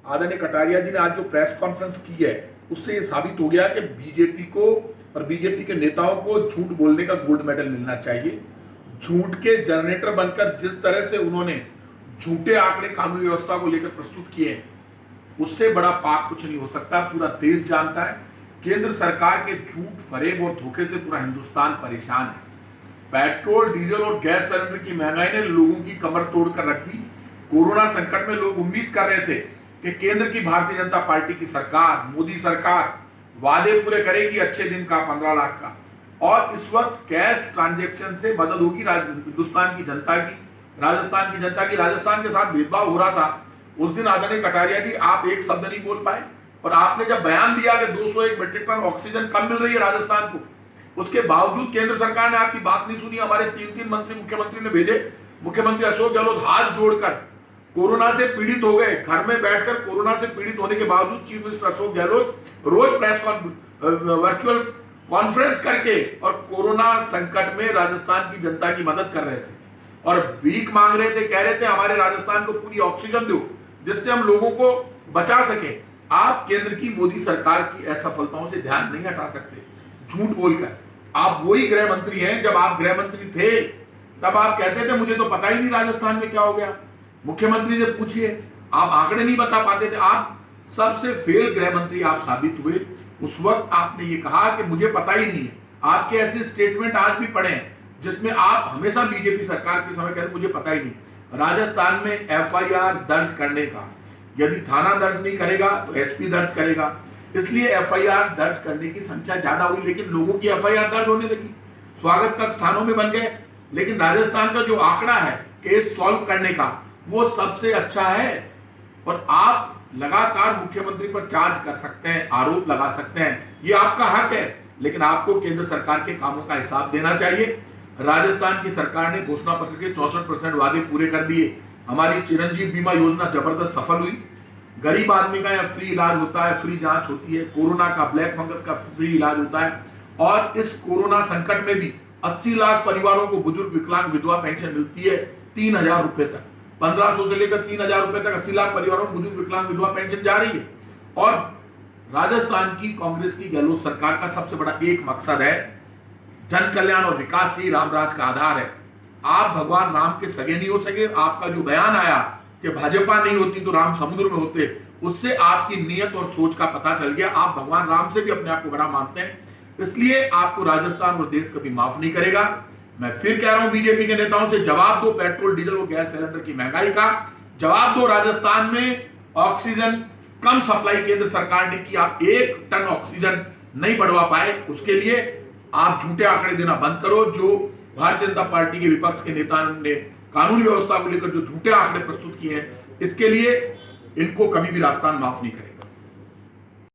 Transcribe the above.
आदरणीय कटारिया जी ने आज जो प्रेस कॉन्फ्रेंस की है उससे ये साबित हो गया कि बीजेपी को और बीजेपी के नेताओं को झूठ बोलने का गोल्ड मेडल मिलना चाहिए। झूठ के जनरेटर बनकर जिस तरह से उन्होंने झूठे आंकड़े कानून व्यवस्था को लेकर प्रस्तुत किए हैं, उससे बड़ा पाप कुछ नहीं हो सकता। पूरा देश जानता है केंद्र सरकार के झूठ, फरेब और धोखे से पूरा हिंदुस्तान परेशान है। पेट्रोल, डीजल और गैस सिलेंडर की महंगाई ने लोगों की कमर तोड़कर रख दी। कोरोना संकट में लोग उम्मीद कर रहे थे कि केंद्र की भारतीय जनता पार्टी की सरकार, मोदी सरकार वादे पूरे करेगी, अच्छे दिन का 15 लाख का, और इस वक्त कैश ट्रांजैक्शन से मदद होगी हिंदुस्तान की जनता की, राजस्थान की जनता की। राजस्थान के साथ भेदभाव हो रहा था, उस दिन आदरणीय कटारिया जी आप एक शब्द नहीं बोल पाए, और आपने जब बयान दिया कि 201 मीट्रिक टन ऑक्सीजन कम मिल रही है राजस्थान को, उसके बावजूद केंद्र सरकार ने आपकी बात नहीं सुनी। हमारे 3 मंत्री मुख्यमंत्री ने भेजे। मुख्यमंत्री अशोक गहलोत हाथ जोड़कर कोरोना से पीड़ित हो गए, घर में बैठकर कोरोना से पीड़ित होने के बावजूद चीफ मिनिस्टर अशोक गहलोत रोज वर्चुअल कॉन्फ्रेंस करके और कोरोना संकट में राजस्थान की जनता की मदद कर रहे थे और भीख मांग रहे थे, कह रहे थे हमारे राजस्थान को पूरी ऑक्सीजन दो जिससे हम लोगों को बचा सके। आप केंद्र की मोदी सरकार की असफलताओं से ध्यान नहीं हटा सकते झूठ बोलकर। आप वही गृह मंत्री हैं, जब आप गृह मंत्री थे तब आप कहते थे मुझे तो पता ही नहीं राजस्थान में क्या हो गया। मुख्यमंत्री से पूछिए, आप आंकड़े नहीं बता पाते थे। आप सबसे फेल गृह मंत्री आप साबित हुए। उस वक्त आपने ये कहा कि मुझे पता ही नहीं है। आपके ऐसे स्टेटमेंट आज भी पड़े हैं जिसमें आप हमेशा बीजेपी सरकार के समय कहते मुझे पता ही नहीं। राजस्थान में एफआईआर दर्ज करने का, यदि थाना दर्ज नहीं करेगा तो एसपी दर्ज करेगा, इसलिए एफआईआर दर्ज करने की संख्या ज्यादा हुई, लेकिन लोगों की एफआईआर दर्ज होने लगी, स्वागत कक्ष थानों में बन गए। लेकिन राजस्थान का जो आंकड़ा है केस सॉल्व करने का, वो सबसे अच्छा है। और आप लगातार मुख्यमंत्री पर चार्ज कर सकते हैं, आरोप लगा सकते हैं, ये आपका हक है, लेकिन आपको केंद्र सरकार के कामों का हिसाब देना चाहिए। राजस्थान की सरकार ने घोषणा पत्र के 64% वादे पूरे कर दिए। हमारी चिरंजीव बीमा योजना जबरदस्त सफल हुई। गरीब आदमी का यहाँ फ्री इलाज होता है, फ्री जांच होती है, कोरोना का, ब्लैक फंगस का फ्री इलाज होता है। और इस कोरोना संकट में भी 80 लाख परिवारों को बुजुर्ग, विकलांग, विधवा पेंशन मिलती है 3000 रुपए तक। 1500 से लेकर 3000 रुपए तक 80 लाख परिवारों को बुजुर्ग, विकलांग, विधवा पेंशन जा रही है। और राजस्थान की कांग्रेस की गहलोत सरकार का सबसे बड़ा एक मकसद है जन कल्याण और विकास ही रामराज का आधार है। आप भगवान राम के सगे नहीं हो सके। आपका जो बयान आया कि भाजपा नहीं होती तो राम समुद्र में होते, उससे आपकी नीयत और सोच का पता चल गया। आप भगवान राम से भी अपने आप को बड़ा मानते हैं, इसलिए आपको राजस्थान और देश कभी माफ नहीं करेगा। मैं फिर कह रहा हूं बीजेपी के नेताओं से, जवाब दो पेट्रोल, डीजल और गैस सिलेंडर की महंगाई का। जवाब दो राजस्थान में ऑक्सीजन कम सप्लाई केंद्र सरकार ने की, आप 1 टन ऑक्सीजन नहीं बढ़वा पाए, उसके लिए आप झूठे आंकड़े देना बंद करो। जो भारतीय जनता पार्टी के विपक्ष के नेता ने कानून व्यवस्था को लेकर जो झूठे आंकड़े प्रस्तुत किए हैं, इसके लिए इनको कभी भी राजस्थान माफ नहीं करेगा।